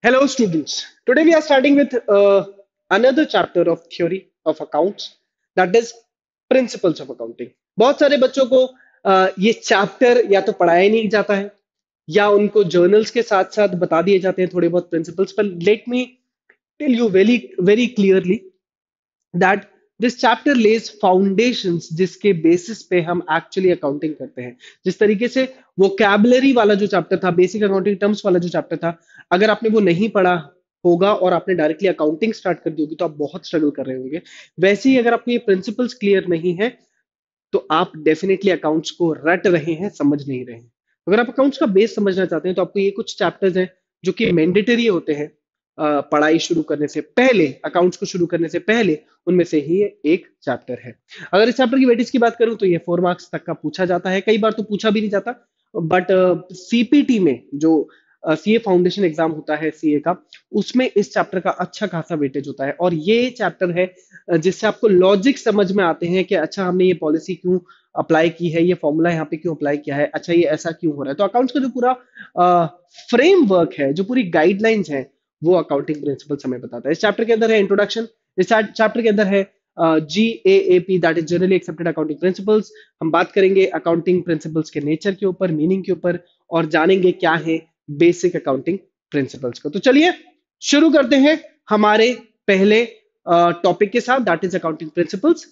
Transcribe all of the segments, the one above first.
Hello, students. Today we are starting with another chapter of theory of accounts, that is principles of accounting. बहुत सारे बच्चों को ये chapter या तो पढ़ाया नहीं जाता है या उनको जर्नल्स के साथ साथ बता दिए जाते हैं थोड़े बहुत प्रिंसिपल्स, पर let me tell you very very clearly that this chapter lays foundations जिसके बेसिस पे हम एक्चुअली अकाउंटिंग करते हैं। जिस तरीके से वोकैबुलरी वाला जो चैप्टर था, बेसिक अकाउंटिंग टर्म्स वाला जो चैप्टर था, अगर आपने वो नहीं पढ़ा होगा और आपने डायरेक्टली अकाउंटिंग स्टार्ट कर दी होगी तो आप बहुत स्ट्रगल कर रहे होंगे। वैसे ही अगर आपको ये प्रिंसिपल्स क्लियर नहीं है तो आप डेफिनेटली अकाउंट्स को रट रहे हैं, समझ नहीं रहे हैं। अगर आप अकाउंट्स का बेस समझना चाहते हैं तो आपको ये कुछ चैप्टर्स हैं जो कि मैंडेटरी होते हैं पढ़ाई शुरू करने से पहले, अकाउंट्स को शुरू करने से पहले। उनमें से ही ये एक चैप्टर है। अगर इस चैप्टर की वेटेज की बात करूं तो ये 4 मार्क्स तक का पूछा जाता है, कई बार तो पूछा भी नहीं जाता। बट सीपीटी में जो सीए फाउंडेशन एग्जाम होता है सीए का, उसमें इस चैप्टर का अच्छा खासा वेटेज होता है। और ये चैप्टर है जिससे आपको लॉजिक समझ में आते हैं कि अच्छा हमने ये पॉलिसी क्यों अप्लाई की है, ये फॉर्मूला यहाँ पे क्यों अप्लाई किया है, अच्छा ये ऐसा क्यों हो रहा है। तो अकाउंट्स का जो पूरा फ्रेमवर्क है, जो पूरी गाइडलाइंस है, वो अकाउंटिंग प्रिंसिपल्स हमें बताता है। इस चैप्टर के अंदर है इंट्रोडक्शन, इस चैप्टर के अंदर है GAAP, that is generally accepted accounting principles. हम बात करेंगे अकाउंटिंग प्रिंसिपल्स के नेचर के ऊपर, मीनिंग के ऊपर, और जानेंगे क्या है बेसिक अकाउंटिंग प्रिंसिपल्स को। तो चलिए शुरू करते हैं हमारे पहले टॉपिक के साथ, that is accounting principles.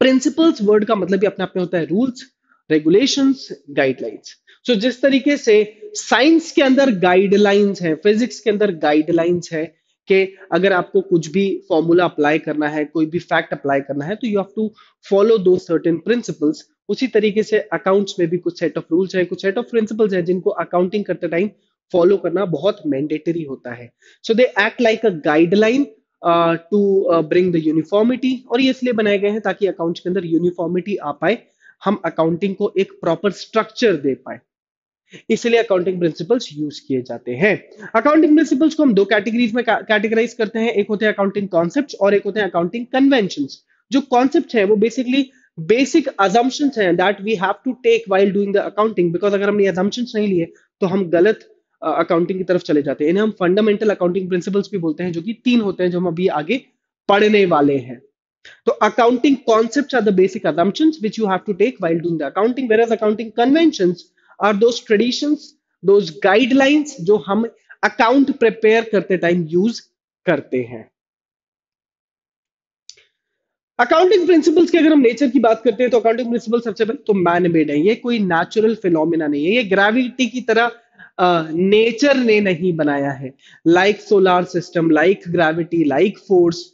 Principles word का मतलब ही अपने आप में होता है रूल्स, रेगुलेशंस, गाइडलाइंस। सो जिस तरीके से साइंस के अंदर गाइडलाइंस है, फिजिक्स के अंदर गाइडलाइंस है कि अगर आपको कुछ भी फॉर्मूला अप्लाई करना है, कोई भी फैक्ट अप्लाई करना है, तो यू हैव टू फॉलो दो सर्टेन प्रिंसिपल्स। उसी तरीके से अकाउंट्स में भी कुछ सेट ऑफ रूल्स है, कुछ सेट ऑफ प्रिंसिपल्स है जिनको अकाउंटिंग करते टाइम फॉलो करना बहुत मैंडेटरी होता है। So they act like a guideline to bring the uniformity. और ये इसलिए बनाए गए हैं ताकि अकाउंट्स के अंदर यूनिफॉर्मिटी आ पाए, हम अकाउंटिंग को एक प्रॉपर स्ट्रक्चर दे पाए, इसलिए अकाउंटिंग प्रिंसिपल्स यूज किए जाते हैं। अकाउंटिंग प्रिंसिपल्स को हम दो कैटेगरीज में कैटेगराइज करते हैं, एक होते हैं अकाउंटिंग कॉन्सेप्ट्स और एक होते हैं अकाउंटिंग कन्वेंशंस। जो कॉन्सेप्ट है वो बेसिकली बेसिक अजम्पशंस हैं that we have to take while doing the accounting, because अगर हमने अजम्पशंस नहीं लिए तो हम गलत अकाउंटिंग की तरफ चले जाते हैं। इन्हें हम फंडामेंटल अकाउंटिंग प्रिंसिपल्स भी बोलते हैं, जो कि 3 होते हैं, जो हम अभी आगे पढ़ने वाले हैं। तो accounting concepts are the basic assumptions which you have to take while doing the accounting, whereas accounting conventions are those traditions, those guidelines जो हम account prepare करते टाइम यूज करते हैं। अकाउंटिंग प्रिंसिपल्स की अगर हम नेचर की बात करते हैं तो अकाउंटिंग प्रिंसिपल सबसे पहले तो मैन मेड है। ये कोई नेचुरल फिनोमिना नहीं है, ये ग्रेविटी की तरह नेचर ने नहीं बनाया है। Like solar system, like gravity, like force,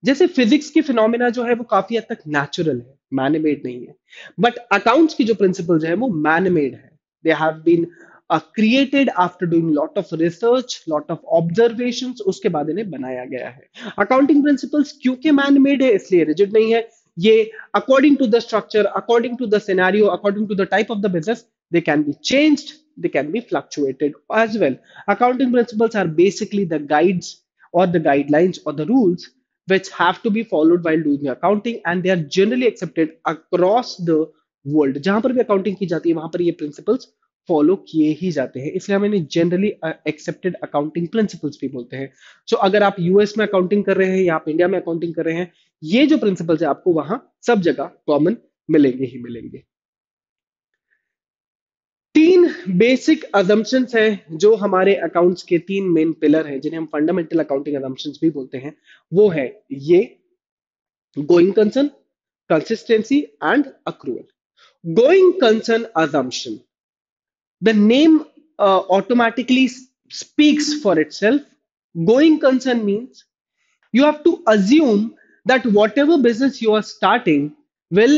जैसे फिजिक्स की फिनोमिना जो है वो काफी हद तक नेचुरल है, मैन मेड नहीं है। बट अकाउंट्स की जो प्रिंसिपल्स है वो मैन मेड है। They have been created after doing lot of research, lot of observations, उसके बाद इन्हें बनाया गया है। अकाउंटिंग प्रिंसिपल्स क्योंकि मैन मेड है इसलिए रिजिड नहीं है। ये according to the structure, according to the scenario, according to the type of the business, they can be changed, they can be fluctuated as well. Accounting principles are basically the guides or the guidelines or the rules which have to be followed while doing accounting, and they are generally accepted across the world। जहां पर भी accounting की जाती है वहां पर ये principles follow किए ही जाते हैं, इसलिए हम इन्हें जनरली एक्सेप्टेड अकाउंटिंग प्रिंसिपल्स भी बोलते हैं। सो अगर आप यूएस में अकाउंटिंग कर रहे हैं या आप इंडिया में अकाउंटिंग कर रहे हैं, ये जो प्रिंसिपल्स है आपको वहां सब जगह कॉमन मिलेंगे ही मिलेंगे। 3 बेसिक अजम्पशंस हैं जो हमारे अकाउंट्स के 3 मेन पिलर हैं, जिन्हें हम फंडामेंटल अकाउंटिंग अजम्पशंस भी बोलते हैं। वो है ये going concern, consistency and accrual. Going concern assumption, the name automatically speaks for itself. Going concern means you have to assume that whatever business you are starting will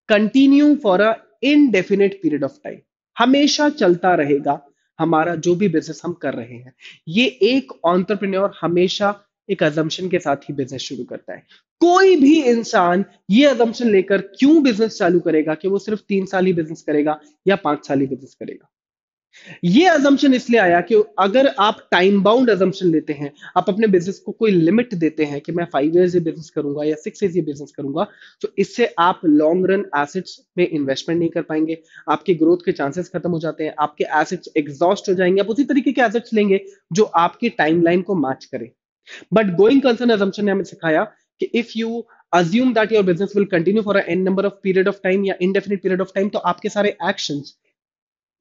continue for a indefinite period of time, हमेशा चलता रहेगा हमारा जो भी business हम कर रहे हैं। ये एक एंटरप्रेन्योर हमेशा एक अजम्पशन के साथ ही बिजनेस शुरू करता है। कोई भी इंसान ये अजम्पशन लेकर क्यों बिजनेस चालू करेगा कि वो सिर्फ 3 साल ही बिजनेस करेगा या 5 साल ही बिजनेस करेगा? ये अजम्पशन इसलिए आया कि अगर आप टाइम बाउंड अजम्पशन लेते हैं, आप अपने बिजनेस को कोई लिमिट देते हैं कि मैं 5 ईयर्स ये बिजनेस करूंगा या 6 ईयर्स ये बिजनेस करूंगा, तो इससे आप लॉन्ग रन एसेट्स में इन्वेस्टमेंट नहीं कर पाएंगे, आपकी ग्रोथ के चांसेस खत्म हो जाते हैं, आपके एसेट्स एग्जॉस्ट हो जाएंगे, आप उसी तरीके के एसेट्स लेंगे जो आपकी टाइमलाइन को मैच करे। बट गोइंग कंसर्न assumption ने हमें सिखाया कि if you assume that your business will continue for an n number of period of time या indefinite period of time, तो आपके सारे actions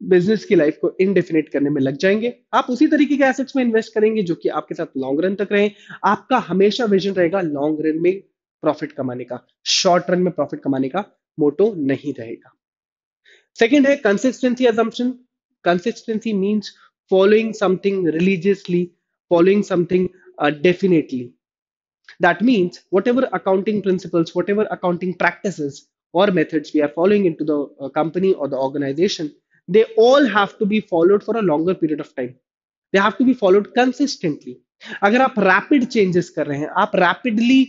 बिजनेस की लाइफ को इनडेफिनेट करने में लग जाएंगे। आप उसी तरीके के एसेट्स में इन्वेस्ट करेंगे जो कि आपके साथ लॉन्ग रन तक रहे। आपका हमेशा विजन रहेगा लॉन्ग रन में प्रॉफिट कमाने का, शॉर्ट रन में प्रॉफिट कमाने का मोटो नहीं रहेगा। सेकंड है consistency assumption। Consistency means following something religiously, following something definitely. That means whatever accounting principles, whatever accounting practices or methods we are following into the company or the organization, they all have to be followed for a longer period of time. They have to be followed consistently. अगर आप rapid changes कर रहे हैं, आप rapidly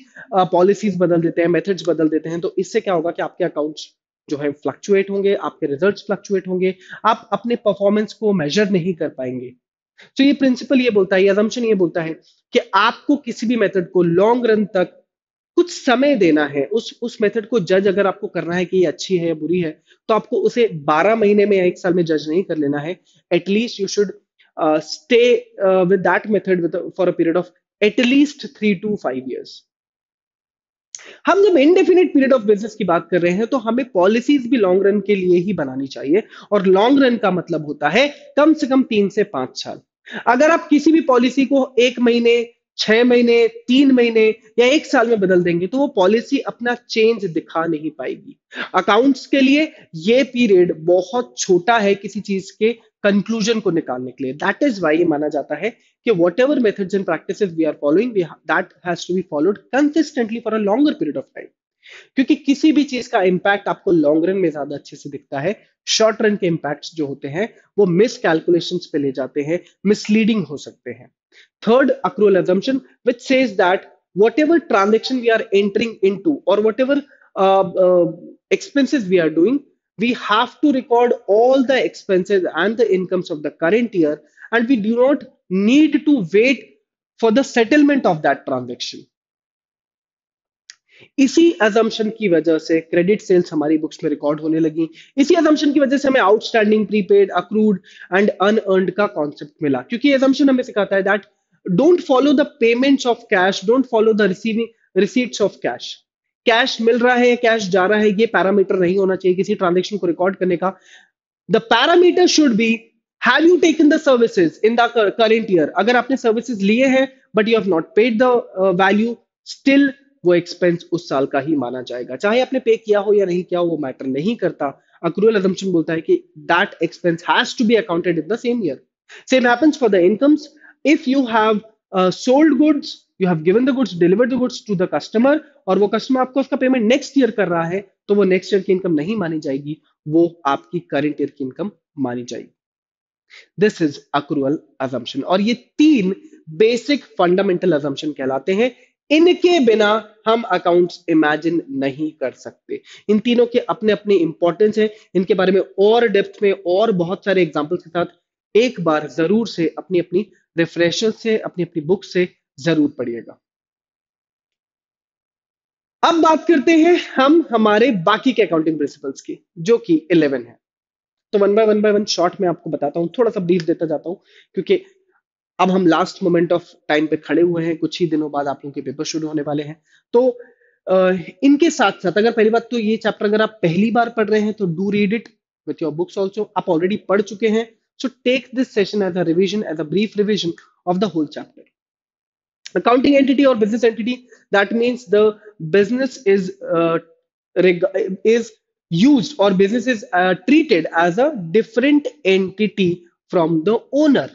policies बदल देते हैं, methods बदल देते हैं, तो इससे क्या होगा कि आपके अकाउंट्स जो है फ्लक्चुएट होंगे, आपके रिजल्ट्स फ्लक्चुएट होंगे, आप अपने परफॉर्मेंस को मेजर नहीं कर पाएंगे। तो ये प्रिंसिपल ये बोलता है, ये assumption ये बोलता है कि आपको किसी भी मेथड को लॉन्ग रन तक कुछ समय देना है। उस मेथड को जज अगर आपको करना है कि ये अच्छी है या बुरी है, तो आपको उसे 12 महीने में या 1 साल में जज नहीं कर लेना है। At least you should stay with that method for a period of at least 3 to 5 years। हम जब इनडेफिनेट पीरियड ऑफ बिजनेस की बात कर रहे हैं, तो हमें पॉलिसीज भी लॉन्ग रन के लिए ही बनानी चाहिए, और लॉन्ग रन का मतलब होता है कम से कम 3 से 5 साल। अगर आप किसी भी पॉलिसी को 1 महीने, 6 महीने, 3 महीने या 1 साल में बदल देंगे, तो वो पॉलिसी अपना चेंज दिखा नहीं पाएगी। अकाउंट्स के लिए ये पीरियड बहुत छोटा है किसी चीज के कंक्लूजन को निकालने के लिए। दैट इज वाई ये माना जाता है कि whatever methods and practices we are following, that has to be followed consistently for a longer period of time। क्योंकि किसी भी चीज का इंपैक्ट आपको लॉन्ग रन में ज्यादा अच्छे से दिखता है। शॉर्ट रन के इंपैक्ट्स जो होते हैं वो मिस कैलकुलेशंस पे ले जाते हैं, मिसलीडिंग हो सकते हैं। Third, accrual assumption, which says that whatever transaction we are entering into or whatever expenses we are doing, we have to record all the expenses and the incomes of the current year, and we do not need to wait for the settlement of that transaction। इसी assumption की वजह से credit sales हमारी books में record होने लगी। इसी assumption की वजह से हमें outstanding, prepaid, accrued and unearned का कॉन्सेप्ट मिला, क्योंकि ये assumption हमें सिखाता है that don't follow the payments of cash, don't follow the receiving receipts of cash. Cash मिल रहा है, कैश जा रहा है, ये पैरामीटर नहीं होना चाहिए किसी ट्रांजेक्शन को रिकॉर्ड करने का। The parameter should be have you taken the services in the current year. अगर आपने सर्विसेज लिए हैं but you have not paid the value, still वो एक्सपेंस उस साल का ही माना जाएगा, चाहे आपने पे किया हो या नहीं किया हो, वो मैटर नहीं करता। अक्रूअल assumption बोलता है कि that expense has to be accounted in the same year. Same happens for the incomes. If you have sold goods, you have given the goods, delivered the goods to the customer, और वो customer आपको उसका payment next year कर रहा है, तो वो next year की इनकम नहीं मानी जाएगी, वो आपकी करंट ईयर की इनकम मानी जाएगी। This is accrual assumption। और ये 3 बेसिक फंडामेंटल assumption कहलाते हैं। इनके बिना हम अकाउंट्स इमेजिन नहीं कर सकते। इन तीनों के अपने अपने इंपॉर्टेंस है, इनके बारे में और डेप्थ में और बहुत सारे एग्जांपल्स के साथ एक बार जरूर से अपनी अपनी रिफ्रेशर से, अपनी अपनी बुक से जरूर पढ़िएगा। अब बात करते हैं हम हमारे बाकी के अकाउंटिंग प्रिंसिपल्स की, जो कि 11 है। तो वन बाय वन शॉर्ट में आपको बताता हूं, थोड़ा सा ब्रीफ देता जाता हूं, क्योंकि अब हम लास्ट मोमेंट ऑफ टाइम पे खड़े हुए हैं, कुछ ही दिनों बाद आप लोगों के पेपर शुरू होने वाले हैं। तो इनके साथ साथ अगर पहली बात तो ये चैप्टर अगर आप पहली बार पढ़ रहे हैं तो do read it with your books also. आप ऑलरेडी पढ़ चुके हैं, so take this session as a revision, as a brief revision of the whole chapter. Accounting entity or business entity, that means the business is used, or business is treated as a different entity from the owner।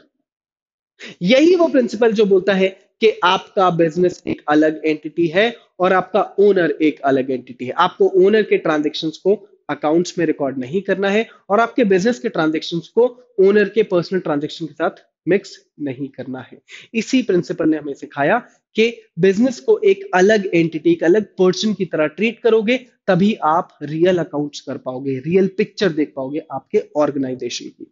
यही वो principal जो बोलता है कि आपका business एक अलग entity है और आपका ओनर एक अलग एंटिटी है। आपको ओनर के ट्रांजैक्शंस को अकाउंट्स में रिकॉर्ड नहीं करना है, और आपके बिजनेस के ट्रांजैक्शंस को ओनर के पर्सनल ट्रांजैक्शन के साथ मिक्स नहीं करना है। इसी प्रिंसिपल ने हमें सिखाया कि बिजनेस को एक अलग एंटिटी, एक अलग पर्सन की तरह ट्रीट करोगे, तभी आप रियल अकाउंट्स कर पाओगे, रियल पिक्चर देख पाओगे आपके ऑर्गेनाइजेशन की।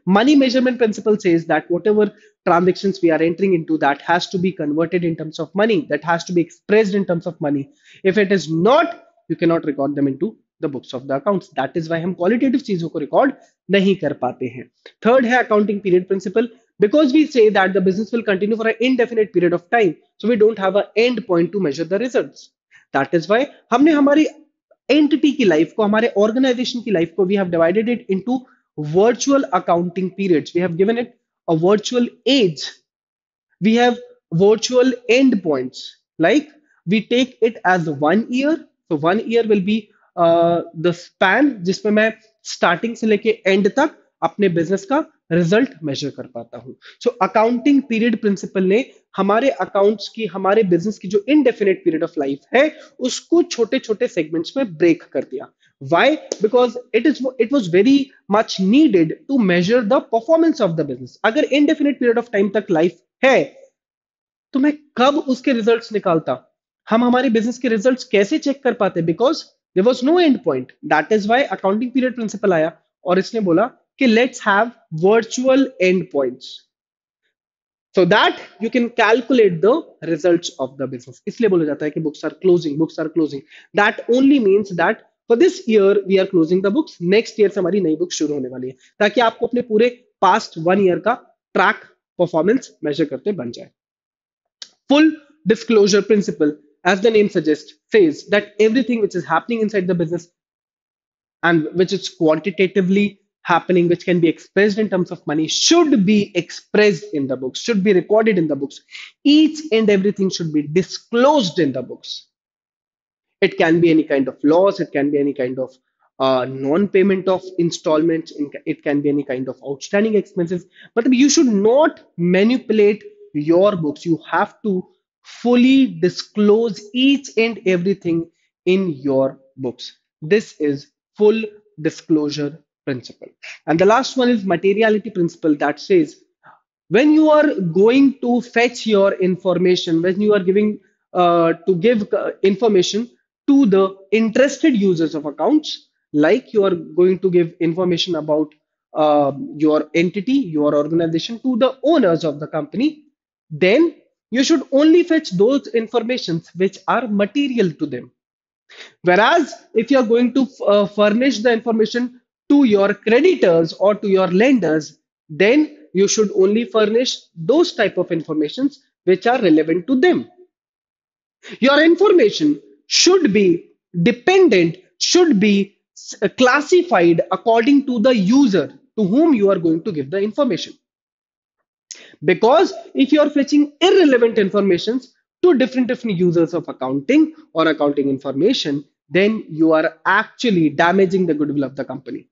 Money measurement principle says that whatever transactions we are entering into, that has to be converted in terms of money, that has to be expressed in terms of money. If it is not, you cannot record them into the books of the accounts. That is why हम qualitative चीजों को record नहीं कर पाते हैं. Third है accounting period principle. Because we say that the business will continue for an indefinite period of time, so we don't have an end point to measure the results. That is why हमने हमारी entity की life को, हमारे organisation की life को, we have divided it into virtual accounting periods. We have given it a virtual age. We have virtual endpoints. Like we take it as 1 year. So 1 year will be the span जिसमें मैं starting से लेके end तक अपने business का result major कर पाता हूं. सो अकाउंटिंग पीरियड प्रिंसिपल ने हमारे अकाउंट्स की, हमारे बिजनेस की जो इनडेफिनेट पीरियड ऑफ लाइफ है, उसको छोटे छोटे सेगमेंट्स में ब्रेक कर दिया. Why? Because it was very much needed to measure the performance of the business. अगर indefinite period of time तक लाइफ है, तो मैं कब उसके रिजल्ट्स निकालता, हम हमारे बिजनेस के रिजल्ट्स कैसे चेक कर पाते? Because there was no end point. That is why accounting period principle आया और इसने बोला कि let's have virtual end points so that you can calculate the results of the business. इसलिए बोला जाता है कि books are closing, books are closing. That only means that for this year we are closing the books. Next year से हमारी नई book शुरू होने वाली है, ताकि आपको अपने पूरे past 1 year का ट्रैक परफॉर्मेंस मेजर करते बन जाए. Full disclosure principle, as the name suggests, says that everything which is happening inside the business and which is quantitatively happening, which can be expressed in terms of money, should be expressed in the books, should be recorded in the books. Each and everything should be disclosed in the books. It can be any kind of loss, it can be any kind of non-payment of installments, it can be any kind of outstanding expenses. But you should not manipulate your books. You have to fully disclose each and everything in your books. This is full disclosure principle. And the last one is materiality principle, that says when you are going to fetch your information, when you are giving to give information to the interested users of accounts, like you are going to give information about your entity, your organization, to the owners of the company, then you should only fetch those informations which are material to them. Whereas if you are going to furnish the information to your creditors or to your lenders, then you should only furnish those type of informations which are relevant to them. Your information should be dependent, should be classified according to the user to whom you are going to give the information. Because if you are fetching irrelevant informations to different users of accounting or accounting information, then you are actually damaging the goodwill of the company.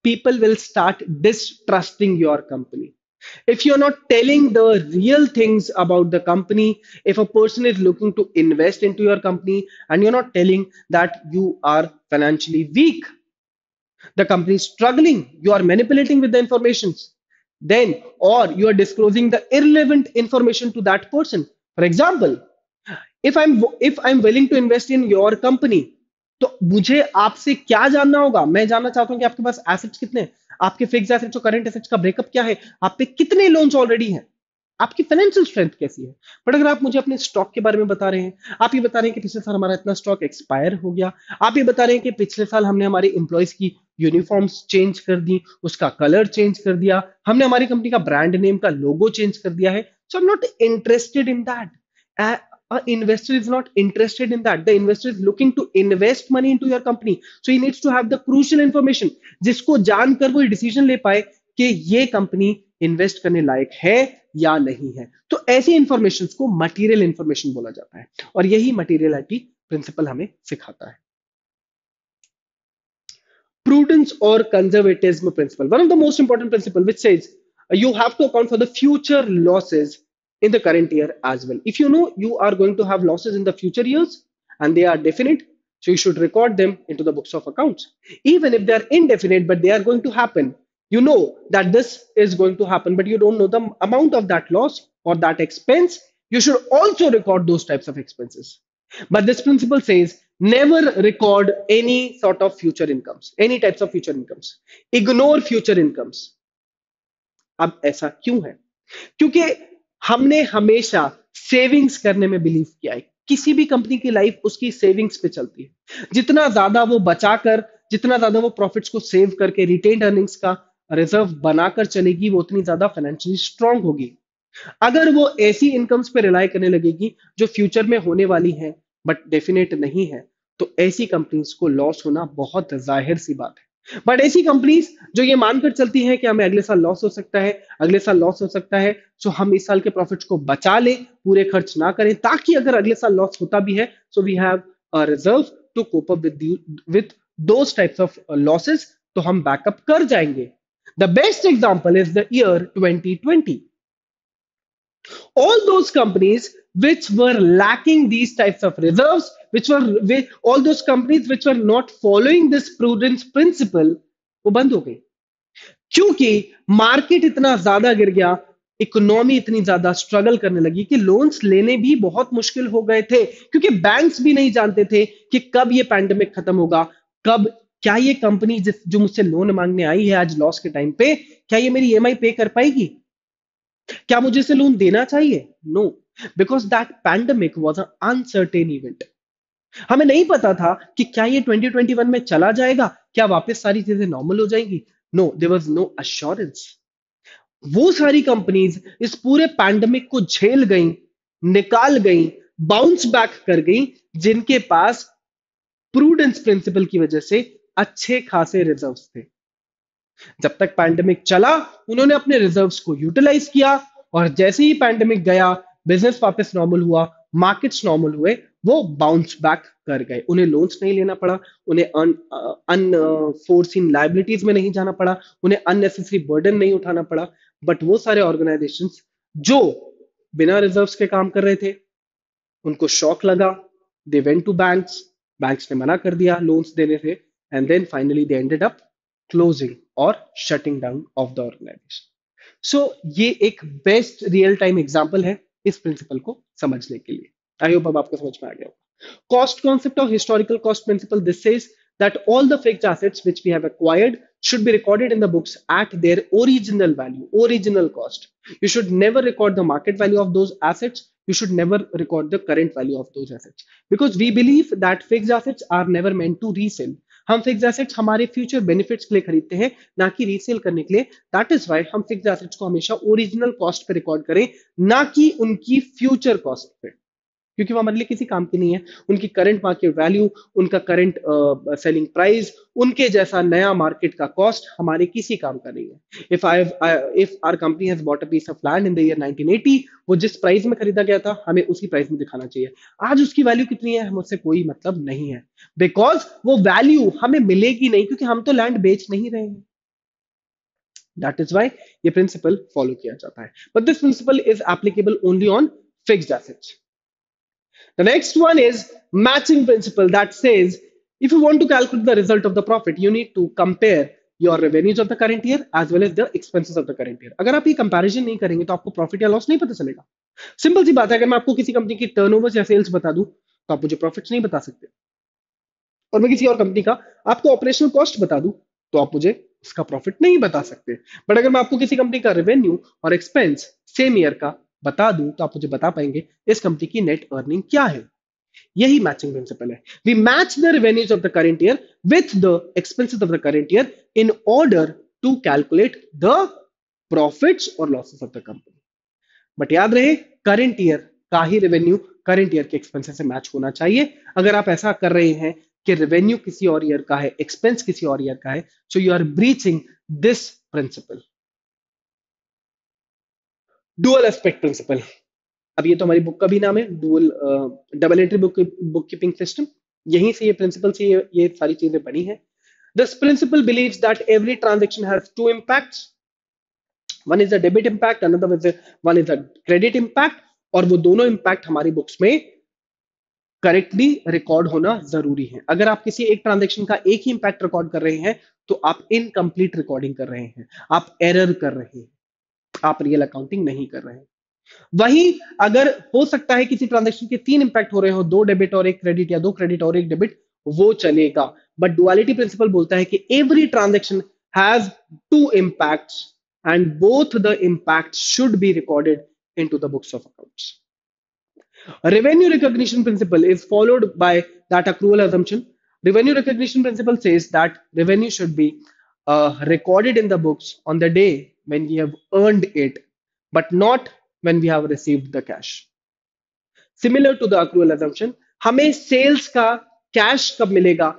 People will start distrusting your company. If you're not telling the real things about the company, if a person is looking to invest into your company and you're not telling that you are financially weak, the company is struggling, you are manipulating with the informations, then, or you are disclosing the irrelevant information to that person. For example, if I'm willing to invest in your company, तो मुझे आपसे क्या जानना होगा? मैं जानना चाहता हूं कि आपके पास एसेट्स कितने हैं, आपके फिक्स एसेट्स और करंट एसेट्स का ब्रेकअप क्या है, आप पे कितने लोन्स ऑलरेडी हैं, आपकी फाइनेंशियल स्ट्रेंथ कैसी है. बट अगर आप मुझे अपने स्टॉक के बारे में बता रहे हैं, आप ये बता रहे हैं कि पिछले साल हमारा इतना स्टॉक एक्सपायर हो गया, आप ये बता रहे हैं कि पिछले साल हमने हमारे एम्प्लॉयज की यूनिफॉर्म्स चेंज कर दी, उसका कलर चेंज कर दिया, हमने हमारी कंपनी का ब्रांड नेम का लोगो चेंज कर दिया है, so I am not interested in that. An investor is not interested in that. The investor is looking to invest money into your company, so he needs to have the crucial information जिसको जानकर वो decision ले पाए कि ये company invest करने लायक है या नहीं है. तो ऐसी इंफॉर्मेशन को मटेरियल इंफॉर्मेशन बोला जाता है, और यही मटेरियलिटी प्रिंसिपल हमें सिखाता है. Prudence or conservatism principle, one of the most important principle, which says you have to account for the future losses in the current year as well. If you know you are going to have losses in the future years and they are definite, so you should record them into the books of accounts. Even if they are indefinite but they are going to happen, you know that this is going to happen, but you don't know the amount of that loss or that expense, you should also record those types of expenses. But this principle says never record any sort of future incomes, any types of future incomes, ignore future incomes. अब ऐसा क्यों है? क्योंकि हमने हमेशा savings करने में believe किया है। किसी भी कंपनी की लाइफ उसकी सेविंग्स पे चलती है। जितना ज्यादा वो बचाकर, जितना ज्यादा वो प्रॉफिट्स को सेव करके रिटेन्ड अर्निंग्स का रिजर्व बनाकर चलेगी, वो उतनी ज्यादा फाइनेंशियली स्ट्रांग होगी। अगर वो ऐसी इनकम्स पे रिलाई करने लगेगी जो फ्यूचर में होने वाली हैं बट डेफिनेट नहीं है, तो ऐसी कंपनीज को लॉस होना बहुत जाहिर सी बात है। बट ऐसी कंपनीज जो ये मानकर चलती हैं कि हमें अगले साल लॉस हो सकता है, अगले साल लॉस हो सकता है, सो हम इस साल के प्रॉफिट्स को बचा लें, पूरे खर्च ना करें, ताकि अगर अगले साल लॉस होता भी है so we have a reserve to cope up with those types of losses, तो हम बैकअप कर जाएंगे। The best example is the year 2020। All those companies which were lacking these types of reserves, all those companies which were not following this prudence principle, वो बंद हो गई। क्योंकि market इतना ज्यादा गिर गया, इकोनॉमी इतनी ज्यादा स्ट्रगल करने लगी कि लोन्स लेने भी बहुत मुश्किल हो गए थे, क्योंकि बैंक्स भी नहीं जानते थे कि कब ये पैंडेमिक खत्म होगा, कब क्या ये कंपनी जो मुझसे लोन मांगने आई है आज लॉस के टाइम पे, क्या ये मेरी ईएमआई पे कर पाएगी, क्या मुझे इसे लोन देना चाहिए? No, because that pandemic was a uncertain event. हमें नहीं पता था कि क्या ये 2021 में चला जाएगा, क्या वापस सारी चीजें नॉर्मल हो जाएंगी। No, there was no assurance. वो सारी कंपनीज इस पूरे पैंडमिक को झेल गई, निकाल गई, बाउंस बैक कर गई, जिनके पास प्रूडेंस प्रिंसिपल की वजह से अच्छे खासे रिजर्व्स थे। जब तक पैंडेमिक चला उन्होंने अपने रिजर्व्स को यूटिलाइज किया, और जैसे ही पैंडेमिक गया, बिजनेस वापस नॉर्मल हुआ, मार्केट्स नॉर्मल हुए, वो बाउंस बैक कर गए। उन्हें लोन्स नहीं लेना पड़ा, उन्हें अनफोर्सिन लाइबिलिटीज में नहीं जाना पड़ा, उन्हें अननेसेसरी बर्डन नहीं उठाना पड़ा। बट वो सारे ऑर्गेनाइजेशंस जो बिना रिजर्व्स के काम कर रहे थे, उनको शॉक लगा, they went to banks, banks ने मना कर दिया लोन्स देने से, and then finally they ended up closing और shutting down off the organization. So ये एक बेस्ट रियल टाइम एग्जांपल है इस प्रिंसिपल को समझने के लिए। आई होप अब आपको समझ में आ गया होगा। कॉस्ट कॉन्सेप्ट और historical cost principle, this says that all the fixed assets which we have acquired should be recorded in the books at their original value, original cost. You should never record the market value of those assets. You should never record the current value of those assets, because we believe that fixed assets are never meant to resell. हम fix assets हमारे future benefits के लिए खरीदते हैं, ना कि resale करने के लिए। दैट इज वाई हम फिक्स एसेट्स को हमेशा ओरिजिनल कॉस्ट पे रिकॉर्ड करें, ना कि उनकी फ्यूचर कॉस्ट पे, क्योंकि वो हमारे लिए किसी काम की नहीं है। उनकी करंट मार्केट वैल्यू, उनका करंट सेलिंग प्राइस, उनके जैसा नया मार्केट का कॉस्ट हमारे किसी काम का नहीं है। If our company has bought a piece of land in the year 1980, वो जिस प्राइस में खरीदा गया था हमें उसी प्राइस में दिखाना चाहिए। आज उसकी वैल्यू कितनी है हमसे कोई मतलब नहीं है, बिकॉज वो वैल्यू हमें मिलेगी नहीं, क्योंकि हम तो लैंड बेच नहीं रहे हैं। दैट इज वाई ये प्रिंसिपल फॉलो किया जाता है, but this principle is applicable only on fixed assets. The next one is matching principle, that says if you want to calculate the result of the profit, you need to compare your revenues of the current year as well as the expenses of the current year. अगर आप ये comparison नहीं करेंगे तो आपको profit या loss नहीं पता चलेगा। सिंपल सी बात है, अगर मैं आपको किसी कंपनी की टर्नओवर या सेल्स बता दूं तो आप मुझे प्रॉफिट्स नहीं बता सकते, और मैं किसी और कंपनी का आपको ऑपरेशनल कॉस्ट बता दूं तो आप मुझे उसका प्रॉफिट नहीं बता सकते। बट अगर मैं आपको किसी कंपनी का रेवेन्यू और एक्सपेंस सेम ईयर का बता दूं तो आप मुझे बता पाएंगे इस कंपनी की नेट अर्निंग क्या है। यही मैचिंग प्रिंसिपल है। We match the revenues of the current year with the expenses of the current year in order to calculate the profits और losses of the company. But याद रहे, current year का ही revenue current year के expenses से match होना चाहिए। अगर आप ऐसा कर रहे हैं कि रेवेन्यू किसी और ईयर का है, एक्सपेंस किसी और ईयर का है, so you are breaching this principle. Dual aspect principle, अब ये तो हमारी बुक का भी नाम है, dual double entry book keeping system. यहीं से ये प्रिंसिपल से ये सारी चीजें बनी है। This principle believes that every transaction has two impacts, one is a debit impact, another one is a credit impact, और वो दोनों इंपैक्ट हमारी बुक्स में करेक्टली रिकॉर्ड होना जरूरी है। अगर आप किसी एक ट्रांजैक्शन का एक ही इंपैक्ट रिकॉर्ड कर रहे हैं तो आप इनकम्प्लीट रिकॉर्डिंग कर रहे हैं, आप एरर कर रहे हैं, आप रियल अकाउंटिंग नहीं कर रहे हैं। वहीं अगर हो सकता है किसी ट्रांजेक्शन के तीन इंपैक्ट हो रहे हो, दो डेबिट और एक क्रेडिट, या दो क्रेडिट और एक डेबिट, वो चलेगा। बट डुअलिटी प्रिंसिपल बोलता है कि every transaction has two impacts and both the impact should be recorded into the books of accounts. Revenue recognition principle is followed by that accrual assumption. Revenue recognition principle says that revenue should be recorded in the books on the day when we have earned it, but not when we have received the cash. Similar to the accrual assumption, हमें sales का cash कब मिलेगा,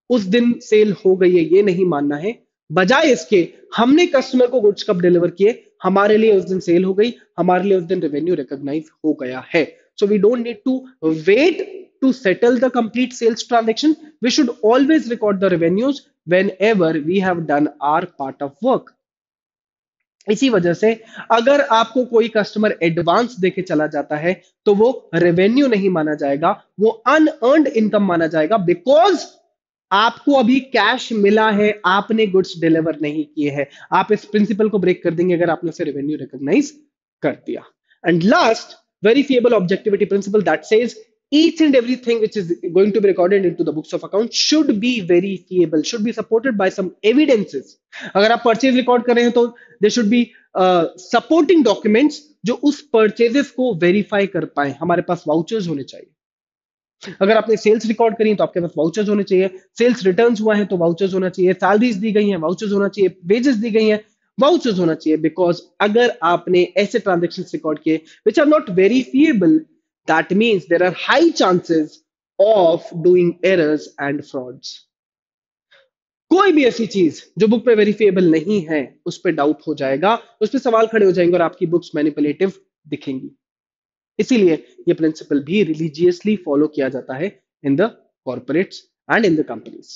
उस दिन cell हो गई है ये नहीं मानना है। बजाय इसके हमने कस्टमर को गुड्स कब डिलीवर किए, हमारे लिए उस दिन सेल हो गई, हमारे लिए उस दिन रेवेन्यू रिकॉग्नाइज हो गया है। So we don't need to wait to settle the complete sales transaction. We should always record the revenues whenever we have done our part of work. इसी वजह से अगर आपको कोई कस्टमर एडवांस देके चला जाता है तो वो रेवेन्यू नहीं माना जाएगा, वो अनअर्न्ड इनकम माना जाएगा, बिकॉज आपको अभी कैश मिला है, आपने गुड्स डिलीवर नहीं किए हैं। आप इस प्रिंसिपल को ब्रेक कर देंगे अगर आपने उसे रेवेन्यू रिकॉग्नाइज कर दिया। And last, verifiable objectivity principle that says each and everything which is going to be recorded into the books of account should be verifiable, should be supported by some evidences. अगर आप purchase record कर रहे हैं तो there should be supporting documents जो उस purchases को verify कर पाए। हमारे पास वाउचर्स होने चाहिए। अगर आपने सेल्स रिकॉर्ड करी तो आपके पास वाउचर्स होने चाहिए, सेल्स रिटर्न्स हुआ है तो वाउचर्स होना चाहिए, सैलरीज दी गई हैं वाउचर्स होना चाहिए, वेजेस दी गई हैं वाउचर्स होना चाहिए। बिकॉज अगर आपने ऐसे ट्रांजेक्शन रिकॉर्ड किए which are not verifiable, that means there are high chances of doing errors and frauds. कोई भी ऐसी चीज जो बुक पे वेरीफिएबल नहीं है उस पर डाउट हो जाएगा, उस पर सवाल खड़े हो जाएंगे और आपकी बुक्स मैनिपुलेटिव दिखेंगी। इसीलिए ये प्रिंसिपल भी रिलीजियसली फॉलो किया जाता है in the corporates and in the companies.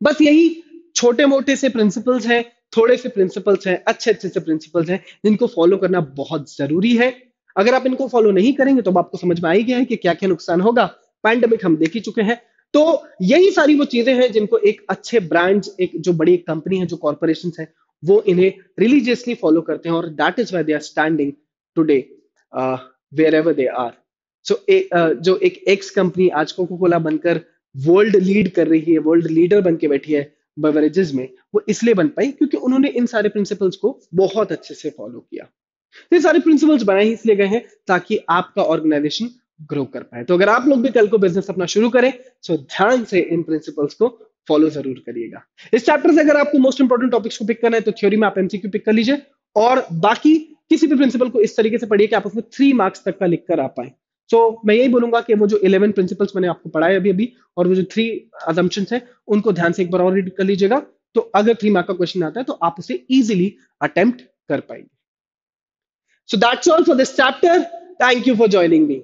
बस यही छोटे मोटे से प्रिंसिपल्स हैं, थोड़े से प्रिंसिपल्स हैं, अच्छे अच्छे से प्रिंसिपल्स हैं जिनको फॉलो करना बहुत जरूरी है। अगर आप इनको फॉलो नहीं करेंगे तो आपको समझ में आ ही गया है कि क्या क्या नुकसान होगा। पैंडेमिक हम देख ही चुके हैं। तो यही सारी वो चीजें हैं जिनको एक अच्छे ब्रांड्स, एक जो बड़ी कंपनी है, जो कॉर्पोरेशन है, वो इन्हें रिलीजियसली फॉलो करते हैं और that is why they are standing today wherever they are. So जो एक एक्स कंपनी आज कोको कोला बनकर वर्ल्ड लीड कर रही है, वर्ल्ड लीडर बन के बैठी है बेवरेजेस में, वो इसलिए बन पाई क्योंकि उन्होंने इन सारे प्रिंसिपल्स को बहुत अच्छे से फॉलो किया। तो ये सारे प्रिंसिपल्स बनाए ही इसलिए गए हैं ताकि आपका ऑर्गेनाइजेशन ग्रो कर पाए। तो अगर आप लोग भी कल को बिजनेस अपना शुरू करें तो ध्यान से इन प्रिंसिपल्स को फॉलो जरूर करिएगा। इस चैप्टर से अगर आपको मोस्ट इंपॉर्टेंट टॉपिक्स को पिक करना है तो थ्योरी में आप एमसीक्यू पिक कर लीजिए, और बाकी किसी भी प्रिंसिपल को इस तरीके से पढ़िए कि आप उसमें 3 मार्क्स तक का लिख कर आ पाए। सो मैं यही बोलूंगा कि वो जो 11 प्रिंसिपल्स मैंने आपको पढ़ाए अभी अभी और वो जो 3 assumptions है उनको ध्यान से एक बार और रीड कर लीजिएगा। तो अगर 3 मार्क का क्वेश्चन आता है तो आप उसे इजीली अटेम्प्ट कर पाएंगे। So that's all for this chapter. Thank you for joining me.